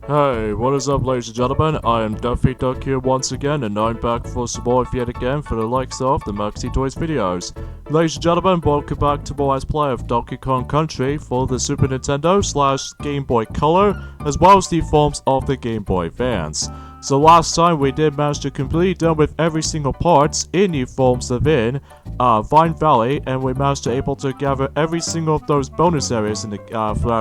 Hey, what is up, ladies and gentlemen? I am Duffy Duck here once again, and I'm back for some more yet again for the likes of the Maxi Toys videos. Ladies and gentlemen, welcome back to more Let's Play of Donkey Kong Country for the Super Nintendo / Game Boy Color, as well as the forms of the Game Boy Advance. So last time we did manage to complete done with every single part in the forms of Vine Valley, and we managed to able to gather every single of those bonus areas in the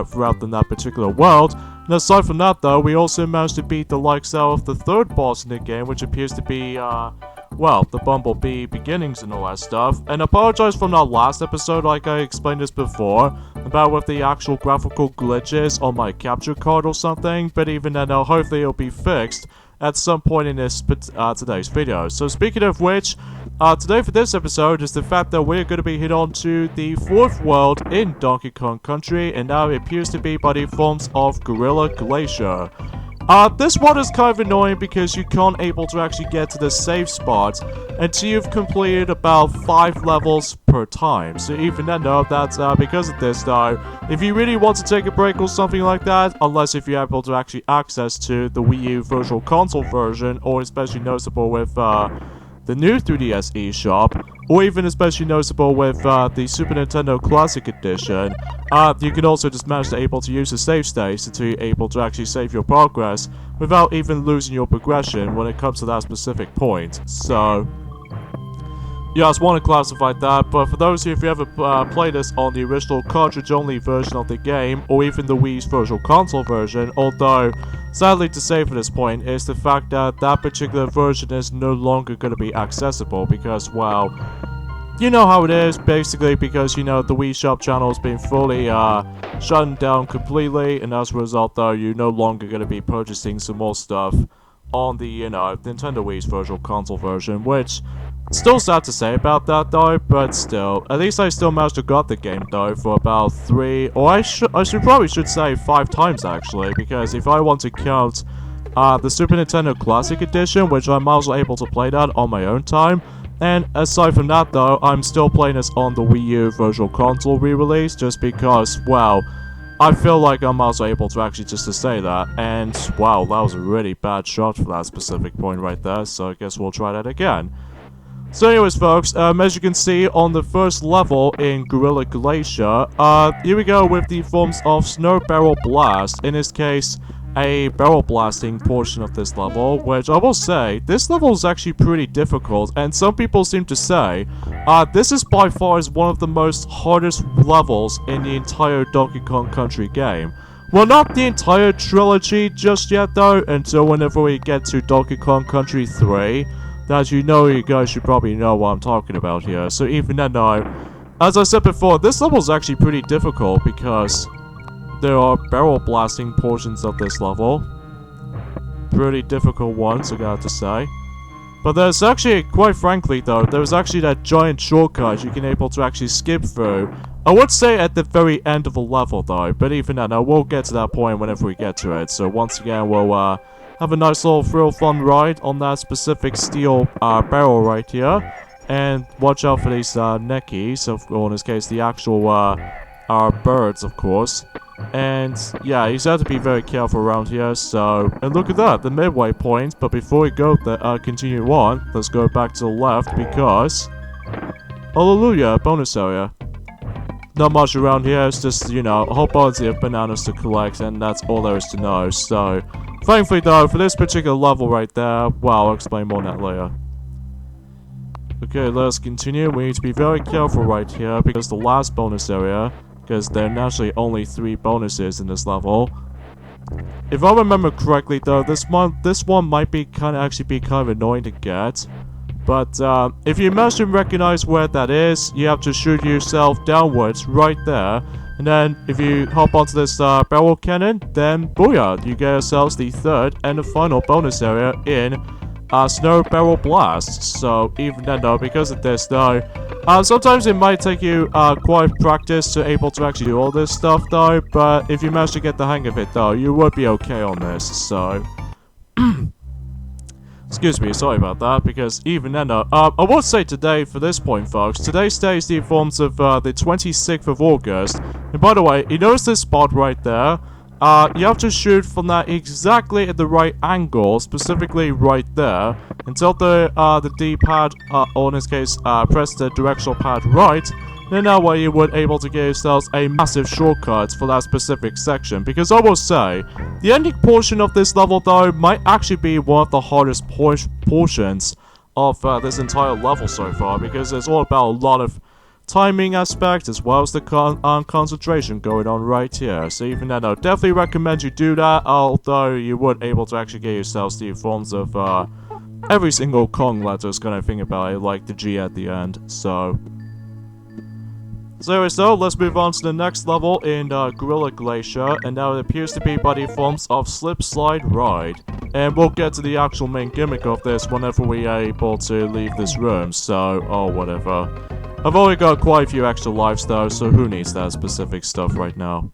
throughout that particular world. And aside from that though, we also managed to beat the likes of the third boss in the game, which appears to be well, the Bumblebee beginnings and all that stuff. And apologize from that last episode, like I explained this before, about with the actual graphical glitches on my capture card or something, but even then, hopefully it'll be fixed at some point in this today's video. So speaking of which, today for this episode is the fact that we're going to be hit on to the fourth world in Donkey Kong Country, and now it appears to be by the forms of Gorilla Glacier. This one is kind of annoying because you can't able to actually get to the save spot until you've completed about 5 levels per time. So even then though, that's because of this though, if you really want to take a break or something like that, unless if you're able to actually access to the Wii U Virtual Console version, or especially noticeable with the new 3DS eShop, or even especially noticeable with the Super Nintendo Classic Edition, you can also just manage to able to use the save states until you're able to actually save your progress without even losing your progression when it comes to that specific point. So yeah, I just want to classify that, but for those of you if you ever played this on the original cartridge-only version of the game, or even the Wii's Virtual Console version, although, sadly to say for this point, is the fact that that particular version is no longer going to be accessible because, well, you know how it is, basically, because, you know, the Wii Shop channel has been fully shut down completely, and as a result, though, you're no longer going to be purchasing some more stuff on the, you know, Nintendo Wii's Virtual Console version, which, still sad to say about that though, but still, at least I still managed to got the game though for about 3, or I probably should say 5 times actually, because if I want to count the Super Nintendo Classic Edition, which I'm also able to play that on my own time, and aside from that though, I'm still playing this on the Wii U Virtual Console re-release, just because, well, I feel like I'm also able to actually just to say that, and wow, that was a really bad shot for that specific point right there, so I guess we'll try that again. So anyways folks, as you can see on the first level in Gorilla Glacier, here we go with the forms of Snow Barrel Blast, in this case, a barrel blasting portion of this level, which I will say, this level is actually pretty difficult, and some people seem to say, this is by far is one of the most hardest levels in the entire Donkey Kong Country game. Well, not the entire trilogy just yet though, until whenever we get to Donkey Kong Country 3, as you know, you guys should probably know what I'm talking about here. So even then though, as I said before, this level is actually pretty difficult because there are barrel blasting portions of this level. Pretty difficult ones, I got to say. But there's actually, quite frankly though, there's actually that giant shortcut you can able to actually skip through. I would say at the very end of the level though, but even then, we'll get to that point whenever we get to it. So once again, we'll have a nice little thrill fun ride on that specific steel barrel right here. And watch out for these neckies, or in this case the actual birds of course. And yeah, you just have to be very careful around here. So, and look at that, the midway point. But before we go continue on, let's go back to the left because hallelujah, bonus area. Not much around here, it's just, you know, a whole bunch of bananas to collect, and that's all there is to know. So thankfully though, for this particular level right there, well, I'll explain more on that later. Okay, let's continue. We need to be very careful right here because the last bonus area, because there are naturally only 3 bonuses in this level. If I remember correctly though, this one might be kind of annoying to get. But if you manage to recognize where that is, you have to shoot yourself downwards right there. And then if you hop onto this barrel cannon, then booyah, you get yourselves the 3rd and the final bonus area in Snow Barrel Blast. So even then though, because of this though, sometimes it might take you quite practice to able to actually do all this stuff though, but if you manage to get the hang of it though, you would be okay on this, so excuse me, sorry about that, because even then though, I will say today, for this point folks, today's day is the forms of the 26th of August, and by the way, you notice this spot right there? you have to shoot from that exactly at the right angle, specifically right there, until the D-pad, or in this case, press the directional pad right, then that way you would able to get yourselves a massive shortcut for that specific section. Because I will say, the ending portion of this level though might actually be one of the hardest portions of this entire level so far, because it's all about a lot of timing aspect as well as the concentration going on right here. So even then, I definitely recommend you do that, although you would able to actually get yourselves the forms of every single Kong letters kind of thing about it, like the G at the end. So let's move on to the next level in Gorilla Glacier, and now it appears to be by the forms of Slip Slide Ride. And we'll get to the actual main gimmick of this whenever we are able to leave this room, so, oh, whatever. I've only got quite a few extra lives though, so who needs that specific stuff right now?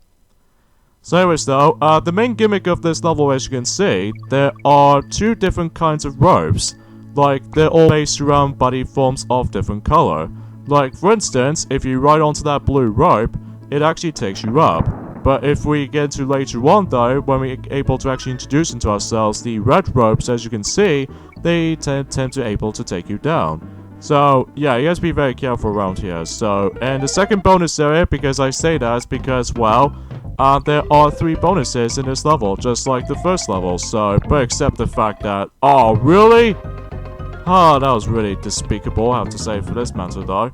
So anyways though, the main gimmick of this level, as you can see, there are two different kinds of ropes. Like, they're all based around body forms of different color. Like, for instance, if you ride onto that blue rope, it actually takes you up. But if we get to later on though, when we're able to actually introduce into ourselves the red ropes, as you can see, they tend to able to take you down. So, yeah, you have to be very careful around here. So, and the second bonus area, because I say that, is because, well, there are 3 bonuses in this level, just like the first level. So, but except the fact that, oh, really? Ah, that was really despicable, I have to say, for this matter, though.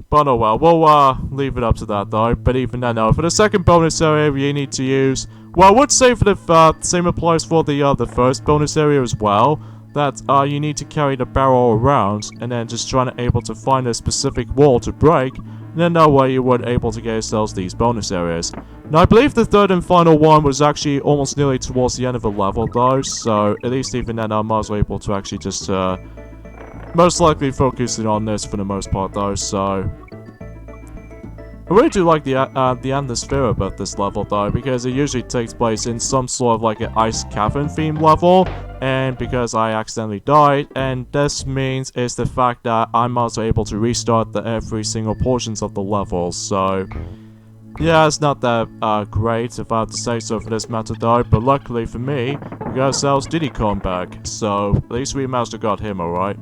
But oh well, we'll leave it up to that, though. But even then, no, for the second bonus area, you need to use... Well, I would say for the same applies for the first bonus area as well. That you need to carry the barrel around, and then just trying to able to find a specific wall to break, and then that way you would able to get yourselves these bonus areas. Now, I believe the third and final one was actually almost nearly towards the end of the level, though, so at least even then I was able to actually just most likely focusing on this for the most part, though. So I really do like the atmosphere about this level, though, because it usually takes place in some sort of like an ice cavern themed level, and because I accidentally died, and this means is the fact that I'm also able to restart every single portions of the level. So yeah, it's not that great, if I have to say so, for this matter though, but luckily for me, we got ourselves Diddy Kong back, so at least we managed to got him, alright.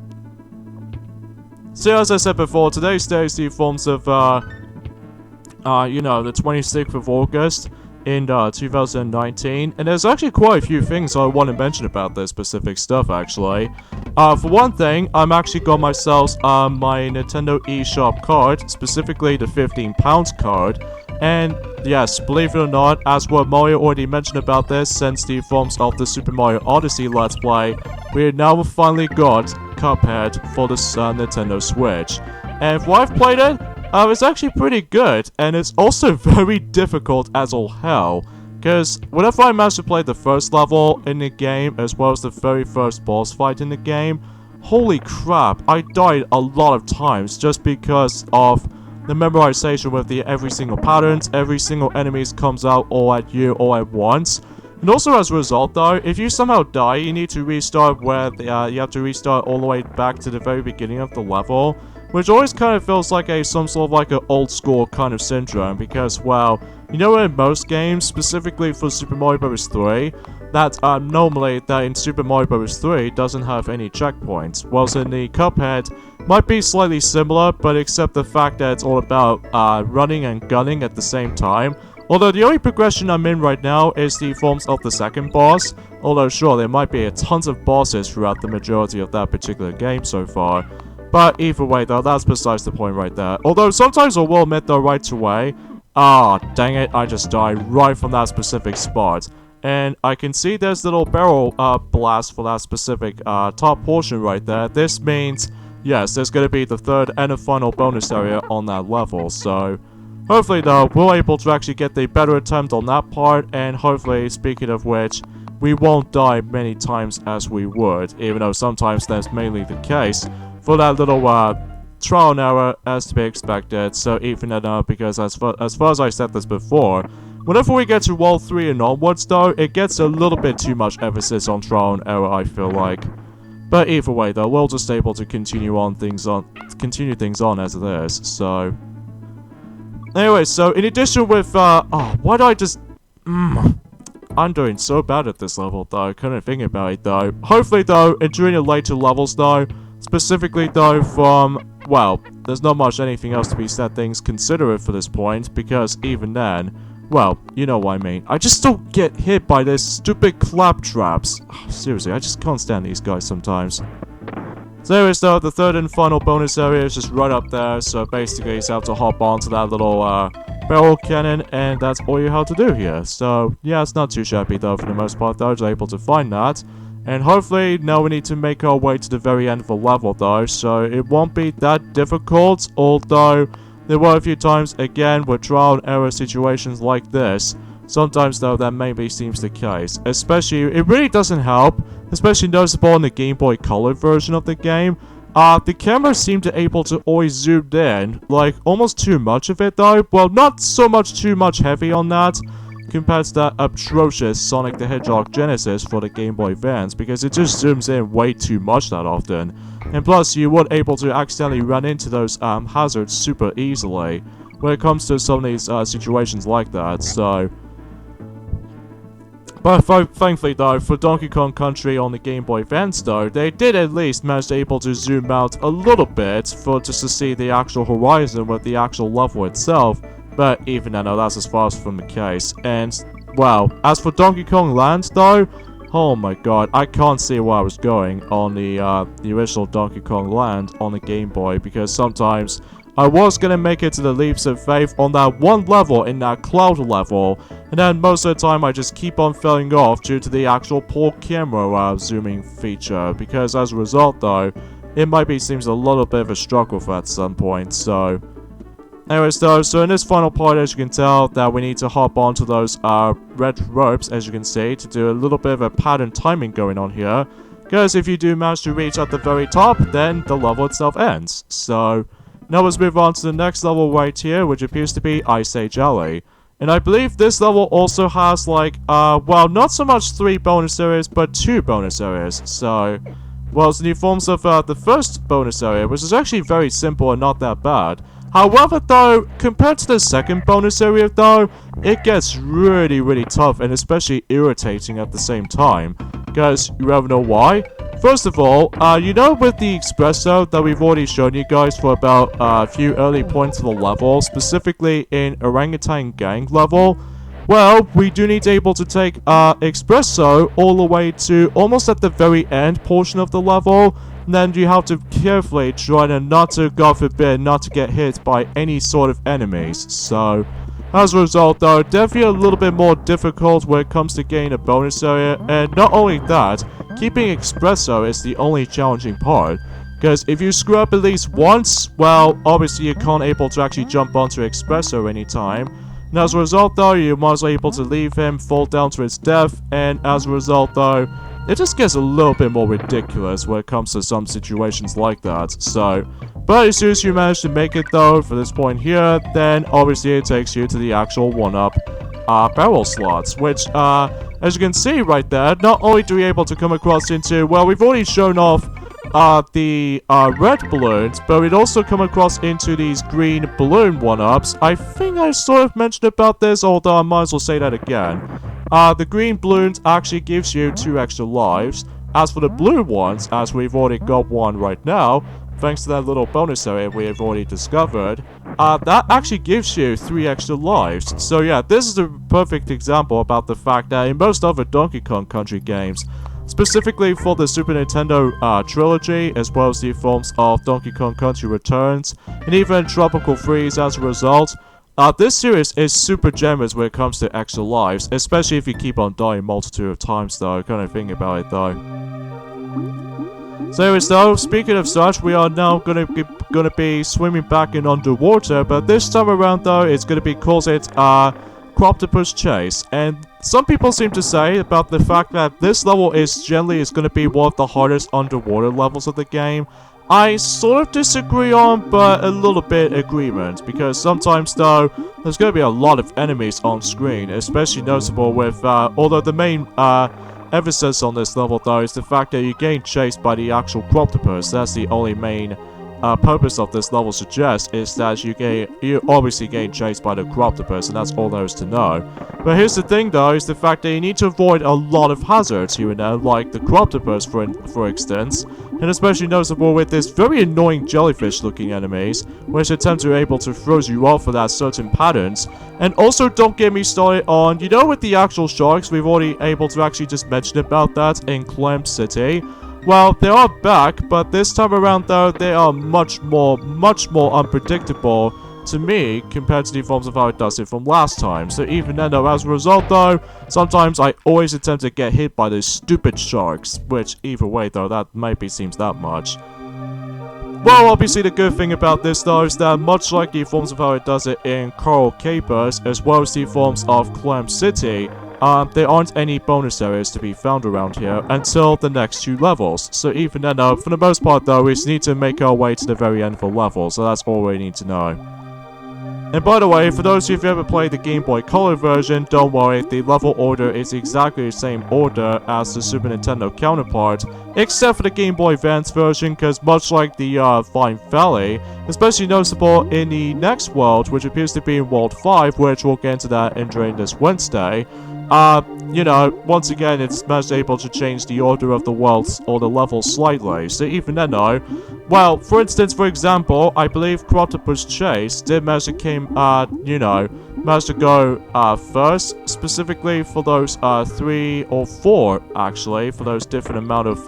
So as I said before, today's day is the forms of you know, the 26th of August in 2019, and there's actually quite a few things I want to mention about this specific stuff, actually. For one thing, I'm actually got myself my Nintendo eShop card, specifically the £15 card, and yes, believe it or not, as what Mario already mentioned about this, since the forms of the Super Mario Odyssey Let's Play, we now finally got Cuphead for the Nintendo Switch. And if I've played it, it's actually pretty good, and it's also very difficult as all hell. Because whenever I managed to play the first level in the game, as well as the very first boss fight in the game, holy crap, I died a lot of times just because of the memorization with the every single patterns, every single enemies comes out all at you all at once. And also as a result though, if you somehow die, you need to restart where you have to restart all the way back to the very beginning of the level. Which always kind of feels like some sort of like an old school kind of syndrome, because, well, you know in most games, specifically for Super Mario Bros. 3, that normally that in Super Mario Bros. 3 doesn't have any checkpoints, whilst in the Cuphead might be slightly similar, but except the fact that it's all about running and gunning at the same time. Although the only progression I'm in right now is the forms of the second boss, although sure, there might be a tons of bosses throughout the majority of that particular game so far. But either way though, that's besides the point right there. Although sometimes I will admit though right away, dang it, I just died right from that specific spot. And I can see there's a little barrel blast for that specific top portion right there. This means, yes, there's going to be the third and the final bonus area on that level. So hopefully though, we're able to actually get the better attempt on that part. And hopefully, speaking of which, we won't die many times as we would, even though sometimes that's mainly the case. For that little trial and error as to be expected. So even though, because as far as I said this before, whenever we get to World 3 and onwards though, it gets a little bit too much emphasis on trial and error, I feel like. But either way though, we'll just able to continue things on as it is. So anyway, so in addition with why did I just I'm doing so bad at this level, though. Couldn't think about it, though. Hopefully, though, during the later levels, though, specifically, though, from, well, there's not much anything else to be said things considerate for this point, because even then, well, you know what I mean. I just don't get hit by this stupid claptraps. Seriously, I just can't stand these guys sometimes. So anyways, though, the third and final bonus area is just right up there, so basically you have to hop onto that little, barrel cannon, and that's all you have to do here. So, yeah, it's not too shabby, though, for the most part, though, I was able to find that. And hopefully, now we need to make our way to the very end of the level, though, so it won't be that difficult, although there were a few times, again, with trial and error situations like this. Sometimes, though, that maybe seems the case. Especially, it really doesn't help, especially noticeable in the Game Boy Color version of the game. The camera seemed to able to always zoom in, like, almost too much of it, though. Well, not so much too much heavy on that, compared to that atrocious Sonic the Hedgehog Genesis for the Game Boy Advance, because it just zooms in way too much that often. And plus, you weren't able to accidentally run into those, hazards super easily when it comes to some of these, situations like that, so... But thankfully, though, for Donkey Kong Country on the Game Boy Advance, though, they did at least manage to able to zoom out a little bit for just to see the actual horizon with the actual level itself. But even then, that's as far as from the case. And, well, as for Donkey Kong Land, though, oh my god, I can't see where I was going on the original Donkey Kong Land on the Game Boy, because sometimes I was gonna make it to the Leaps of Faith on that one level in that cloud level, and then most of the time I just keep on falling off due to the actual poor camera zooming feature, because as a result, though, it seems a little bit of a struggle for at some point, so... Anyways, though, so in this final part, as you can tell, that we need to hop onto those red ropes, as you can see, to do a little bit of a pattern timing going on here, because if you do manage to reach at the very top, then the level itself ends, so... Now let's move on to the next level right here, which appears to be Ice Age Alley. And I believe this level also has, like, well, not so much 3 bonus areas, but 2 bonus areas. So, well, it's in the forms of, the first bonus area, which is actually very simple and not that bad. However, though, compared to the second bonus area, though, it gets really, really tough and especially irritating at the same time. Guys, you ever know why? First of all, you know with the espresso that we've already shown you guys for about a few early points of the level, specifically in Orangutan Gang level, well, we do need to able to take espresso all the way to almost at the very end portion of the level, and then you have to carefully try to not to, God forbid, not to get hit by any sort of enemies, so... As a result, though, definitely a little bit more difficult when it comes to getting a bonus area, and not only that, keeping espresso is the only challenging part, because if you screw up at least once, well, obviously you can't able to actually jump onto espresso anytime, and as a result, though, you might as well able to leave him fall down to his death, and as a result, though, it just gets a little bit more ridiculous when it comes to some situations like that, so... But as soon as you manage to make it, though, for this point here, then obviously it takes you to the actual 1-up barrel slots, which, as you can see right there, not only do we able to come across into, well, we've already shown off the red balloons, but we'd also come across into these green balloon 1-ups. I think I sort of mentioned about this, although I might as well say that again. The green balloons actually gives you 2 extra lives. As for the blue ones, as we've already got one right now, thanks to that little bonus area we have already discovered, that actually gives you 3 extra lives. So yeah, this is a perfect example about the fact that in most other Donkey Kong Country games, specifically for the Super Nintendo trilogy, as well as the forms of Donkey Kong Country Returns, and even Tropical Freeze as a result, this series is super generous when it comes to extra lives, especially if you keep on dying a multitude of times though, kind of think about it though. So anyways though, speaking of such, we are now gonna be swimming back in underwater, but this time around though, it's gonna be called Croptopus Chase, and some people seem to say about the fact that this level is generally gonna be one of the hardest underwater levels of the game. I sort of disagree on, but a little bit agreement, because sometimes though, there's gonna be a lot of enemies on screen, especially noticeable with, although the main, emphasis on this level though is the fact that you're getting chased by the actual Croptopus. That's the only main purpose of this level suggests is that you obviously get chased by the Croptopus, and that's all there is to know. But here's the thing though, is the fact that you need to avoid a lot of hazards here and there, like the Croptopus for instance, and especially noticeable with this very annoying jellyfish looking enemies, which attempt to be able to throw you off for that certain patterns. And also don't get me started on, you know, with the actual sharks, we've already able to actually just mention about that in Clam City. Well, they are back, but this time around though, they are much more unpredictable to me compared to the forms of how it does it from last time. So even then though, as a result though, sometimes I always attempt to get hit by those stupid sharks, which either way though, that maybe seems that much. Well, obviously the good thing about this though is that much like the forms of how it does it in Coral Capers, as well as the forms of Clam City, there aren't any bonus areas to be found around here until the next 2 levels. So even then though, for the most part though, we just need to make our way to the very end of the level, so that's all we need to know. And by the way, for those of you who've ever played the Game Boy Color version, don't worry, the level order is exactly the same order as the Super Nintendo counterpart, except for the Game Boy Advance version, because much like the Vine Valley, especially noticeable in the next world, which appears to be in World 5, which we'll get into that during this Wednesday, you know, once again, it's most able to change the order of the worlds or the levels slightly. So even then though, well, for instance, for example, I believe Croptopus Chase did manage to go first, specifically for those 3 or 4, actually, for those different amount of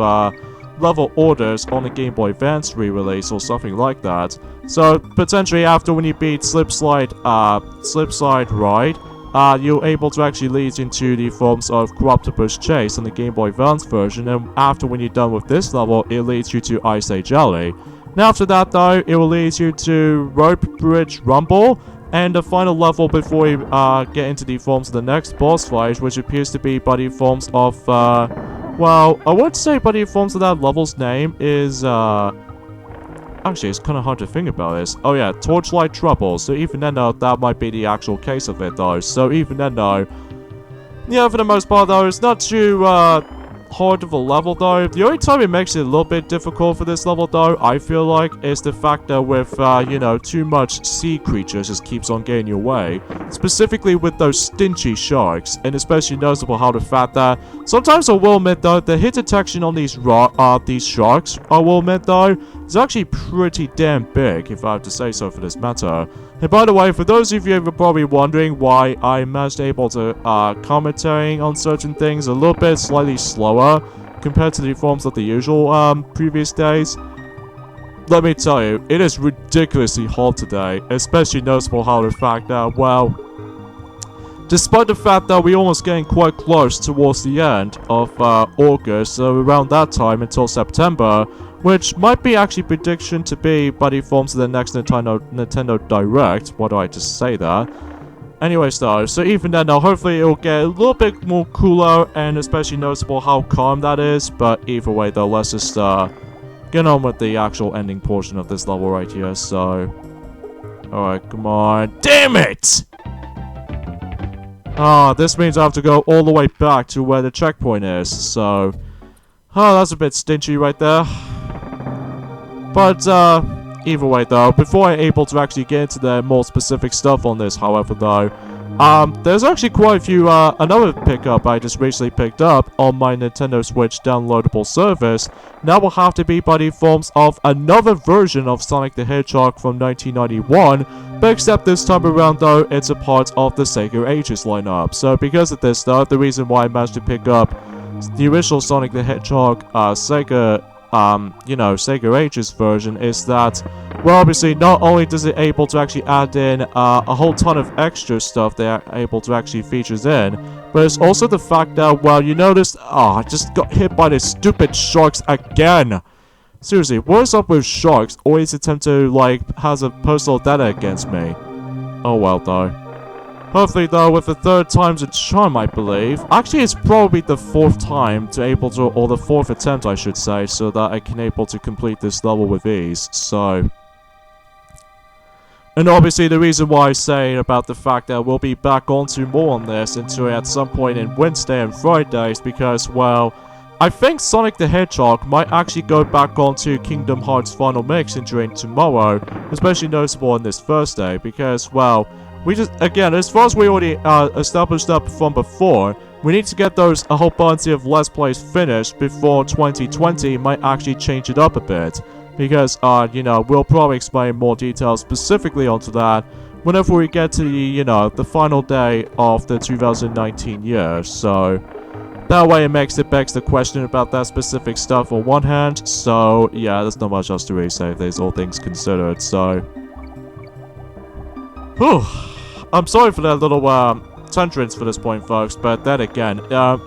level orders on the Game Boy Advance re-release or something like that. So potentially after when you beat Slipslide Ride, you're able to actually lead into the forms of Croptopus Chase on the Game Boy Advance version, and after when you're done with this level, it leads you to Ice Age Alley. Now after that though, it will lead you to Rope Bridge Rumble, and the final level before you get into the forms of the next boss fight, which appears to be by the forms of, well, I would say by the forms of that level's name is, actually, it's kind of hard to think about this. Oh yeah, Torchlight Trouble. So even then though, that might be the actual case of it though. So even then though, yeah, for the most part though, it's not too hard of a level though. The only time it makes it a little bit difficult for this level though, I feel like, is the fact that with, you know, too much sea creatures just keeps on getting your way. Specifically with those stingy sharks, and especially noticeable how the fact that sometimes I will admit though, the hit detection on these sharks, I will admit though, is actually pretty damn big, if I have to say so for this matter. And by the way, for those of you who are probably wondering why I'm most able to commentating on certain things a little bit slightly slower compared to the forms of the usual previous days, let me tell you, it is ridiculously hot today, especially noticeable how the fact that, well, despite the fact that we're almost getting quite close towards the end of August, so around that time until September, which might be actually prediction to be by the forms of the next Nintendo Direct. Why do I just say that? Anyways though, so even then though, hopefully it'll get a little bit more cooler and especially noticeable how calm that is. But either way though, let's just get on with the actual ending portion of this level right here. So, alright, come on. Damn it! This means I have to go all the way back to where the checkpoint is. So, that's a bit stingy right there. But, either way though, before I'm able to actually get into the more specific stuff on this, however though, there's actually quite a few, another pickup I just recently picked up on my Nintendo Switch downloadable service. Now will have to be by the forms of another version of Sonic the Hedgehog from 1991, but except this time around though, it's a part of the Sega Ages lineup. So because of this though, the reason why I managed to pick up the original Sonic the Hedgehog, Sega Ages version is that, well, obviously, not only does it able to actually add in a whole ton of extra stuff they are able to actually features in, but it's also the fact that, well, you notice, I just got hit by the stupid sharks again. Seriously, what is up with sharks? Always attempt to, like, has a personal vendetta against me. Oh well, though. Hopefully though, with the 3rd time's a charm, I believe. Actually, it's probably the 4th time to able to, or the 4th attempt, I should say, so that I can able to complete this level with ease. So, and obviously the reason why I say about the fact that we'll be back onto more on this until at some point in Wednesday and Fridays, because, well, I think Sonic the Hedgehog might actually go back onto Kingdom Hearts Final Mix and during tomorrow, especially noticeable on this Thursday, because, well, we just, again, as far as we already established that from before, we need to get those a whole bunch of Let's Plays finished before 2020 might actually change it up a bit. Because, you know, we'll probably explain more details specifically onto that whenever we get to the, you know, the final day of the 2019 year, so that way it begs the question about that specific stuff on one hand, so yeah, there's not much else to really say if there's all things considered, so whew. I'm sorry for that little, tangents for this point, folks, but then again,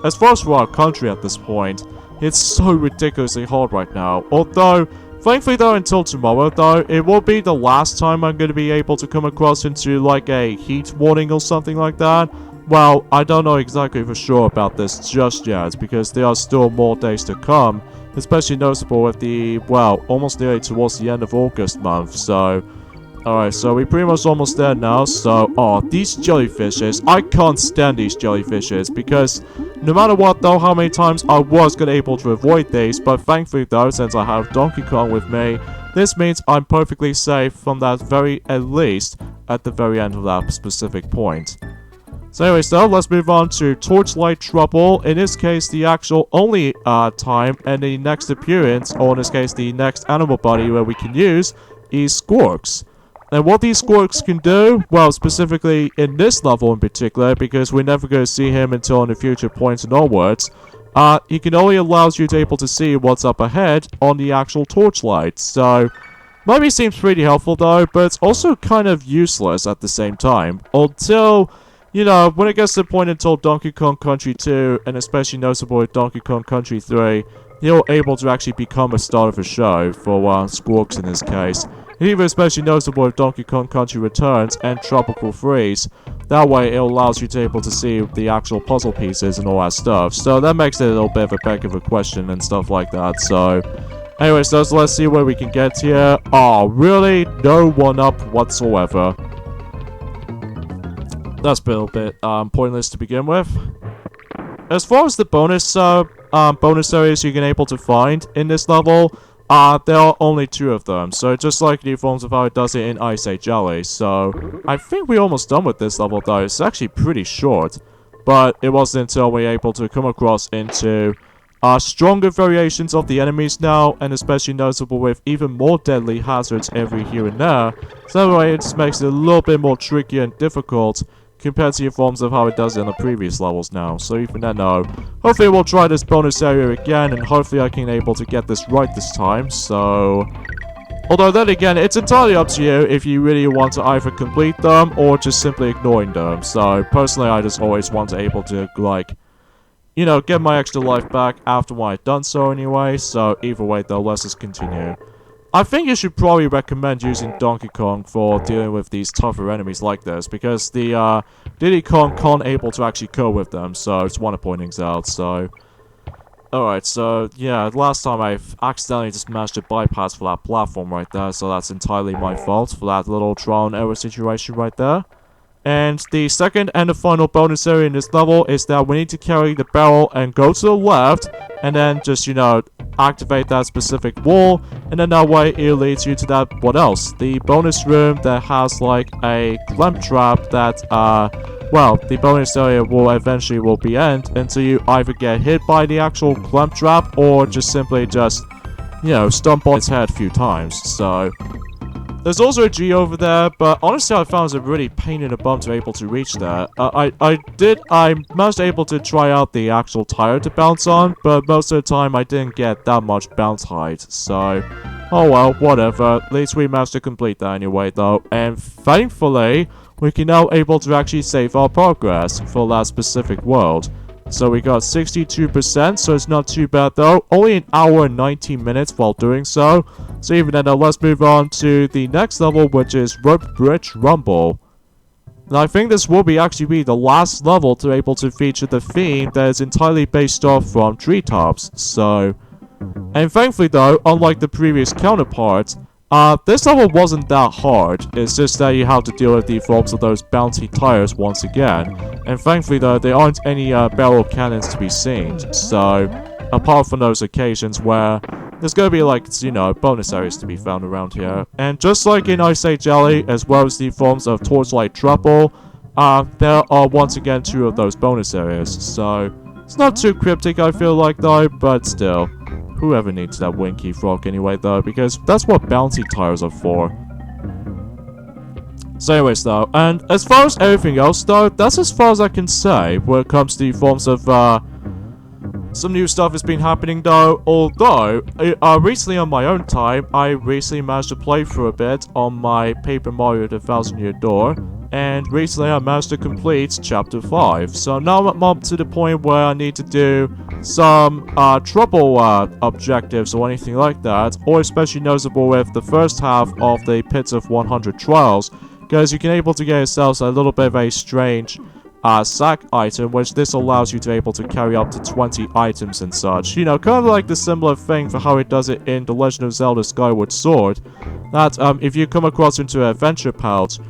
as far as for our country at this point, it's so ridiculously hard right now, although thankfully though, until tomorrow though, it will be the last time I'm going to be able to come across into like a heat warning or something like that. Well, I don't know exactly for sure about this just yet, because there are still more days to come, especially noticeable with the, well, almost nearly towards the end of August month, so alright, so we're pretty much almost there now, so, these jellyfishes, I can't stand these jellyfishes, because no matter what though, how many times I was able to avoid these, but thankfully though, since I have Donkey Kong with me, this means I'm perfectly safe from that at least, at the very end of that specific point. So anyways though, let's move on to Torchlight Trouble. In this case, the actual only time and the next appearance, or in this case, the next animal body where we can use, is Squirks. And what these Squirks can do, well, specifically in this level in particular, because we're never going to see him until in the future points and onwards, he can only allow you to able to see what's up ahead on the actual torchlight. So, maybe seems pretty helpful though, but it's also kind of useless at the same time. Until, you know, when it gets to the point until Donkey Kong Country 2, and especially noticeable with Donkey Kong Country 3, you're able to actually become a star of a show for Squirks in this case. Even especially noticeable with Donkey Kong Country Returns and Tropical Freeze. That way it allows you to able to see the actual puzzle pieces and all that stuff. So that makes it a little bit of a back of a question and stuff like that. So anyways, so let's see where we can get here. Oh, really? No one-up whatsoever. That's a little bit pointless to begin with. As far as the bonus areas you can able to find in this level, there are only 2 of them, so just like the forms of how it does it in Ice Age Jelly. So I think we're almost done with this level though. It's actually pretty short, but it wasn't until we were able to come across into stronger variations of the enemies now, and especially noticeable with even more deadly hazards every here and there. So that way it just makes it a little bit more tricky and difficult compared to the forms of how it does it in the previous levels now. So even then, no. Hopefully we'll try this bonus area again, and hopefully I can able to get this right this time, so although then again, it's entirely up to you if you really want to either complete them or just simply ignoring them. So personally, I just always want to able to, like, you know, get my extra life back after when I've done so anyway. So either way though, let's just continue. I think you should probably recommend using Donkey Kong for dealing with these tougher enemies like this, because the Diddy Kong can't able to actually cope with them, so it's one of pointing out, so alright, so yeah, last time I accidentally just managed to bypass for that platform right there, so that's entirely my fault for that little trial and error situation right there. And the second and the final bonus area in this level is that we need to carry the barrel and go to the left, and then just, you know, activate that specific wall, and then that way it leads you to that, what else? The bonus room that has like a clamp trap that, well, the bonus area will eventually be end until you either get hit by the actual clamp trap or just simply just, you know, stomp on its head a few times, so there's also a G over there, but honestly I found it a really pain in the bum to be able to reach there. I managed to able to try out the actual tire to bounce on, but most of the time I didn't get that much bounce height, so oh well, whatever. At least we managed to complete that anyway though, and thankfully we can now able to actually save our progress for that specific world. So we got 62%, so it's not too bad though. Only an hour and 19 minutes while doing so. So even then, let's move on to the next level, which is Rope Bridge Rumble. Now I think this will actually be the last level to able to feature the theme that is entirely based off from Treetops. So, and thankfully though, unlike the previous counterparts, this level wasn't that hard. It's just that you have to deal with the forms of those bouncy tires once again. And thankfully though, there aren't any barrel cannons to be seen. So, apart from those occasions where there's gonna be, like, you know, bonus areas to be found around here. And just like in Ice Age Jelly, as well as the forms of Torchlight Trouble, there are once again 2 of those bonus areas. So, it's not too cryptic, I feel like, though, but still. Whoever needs that Winky Frog anyway, though, because that's what bouncy tires are for. So anyways, though, and as far as everything else, though, that's as far as I can say when it comes to the forms of, some new stuff has been happening, though, although, recently on my own time, I recently managed to play through a bit on my Paper Mario The Thousand Year Door, and recently I managed to complete Chapter 5, so now I'm up to the point where I need to do some, trouble, objectives or anything like that, or especially noticeable with the first half of the Pits of 100 Trials, because you can able to get yourselves a little bit of a strange sack item, which this allows you to be able to carry up to 20 items and such. You know, kind of like the similar thing for how it does it in The Legend of Zelda Skyward Sword, that if you come across into an adventure pouch,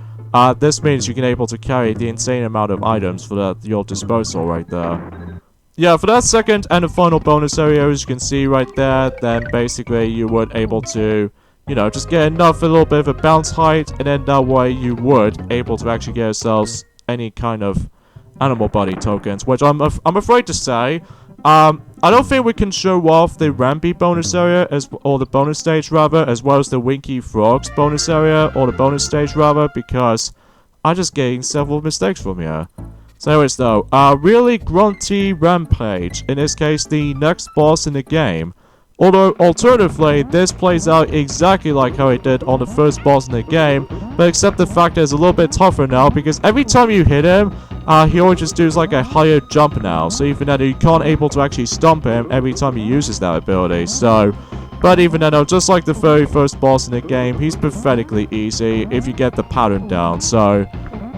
this means you can able to carry the insane amount of items for your disposal right there. Yeah, for that second and the final bonus area, as you can see right there, then basically you would able to, you know, just get enough, a little bit of a bounce height, and then that way you would able to actually get yourselves any kind of animal body tokens, which I'm afraid to say, I don't think we can show off the Rambi bonus area, or the bonus stage rather, as well as the Winky Frogs bonus area, or the bonus stage rather, because I'm just getting several mistakes from here. So anyways though, really grunty Rampage, in this case the next boss in the game. Although, alternatively, this plays out exactly like how it did on the first boss in the game, but except the fact that it's a little bit tougher now, because every time you hit him, he always just does like a higher jump now, so even then you can't able to actually stomp him every time he uses that ability, so... But even then, just like the very first boss in the game, he's pathetically easy if you get the pattern down, so...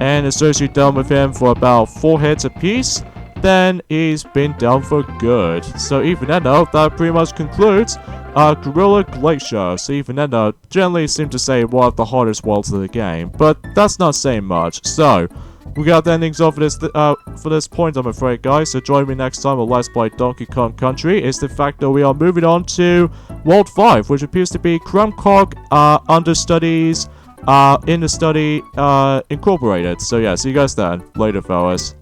And as soon as you're done with him for about 4 hits apiece, then he's been down for good. So even then though, that pretty much concludes Gorilla Glacier. So even then though, generally seem to say one of the hardest worlds of the game, but that's not saying much. So we got the endings off for this point, I'm afraid, guys. So join me next time on Let's Play Donkey Kong Country. Is the fact that we are moving on to World 5, which appears to be Krumkog Understudies in the Study Incorporated. So yeah, see you guys then. Later, fellas.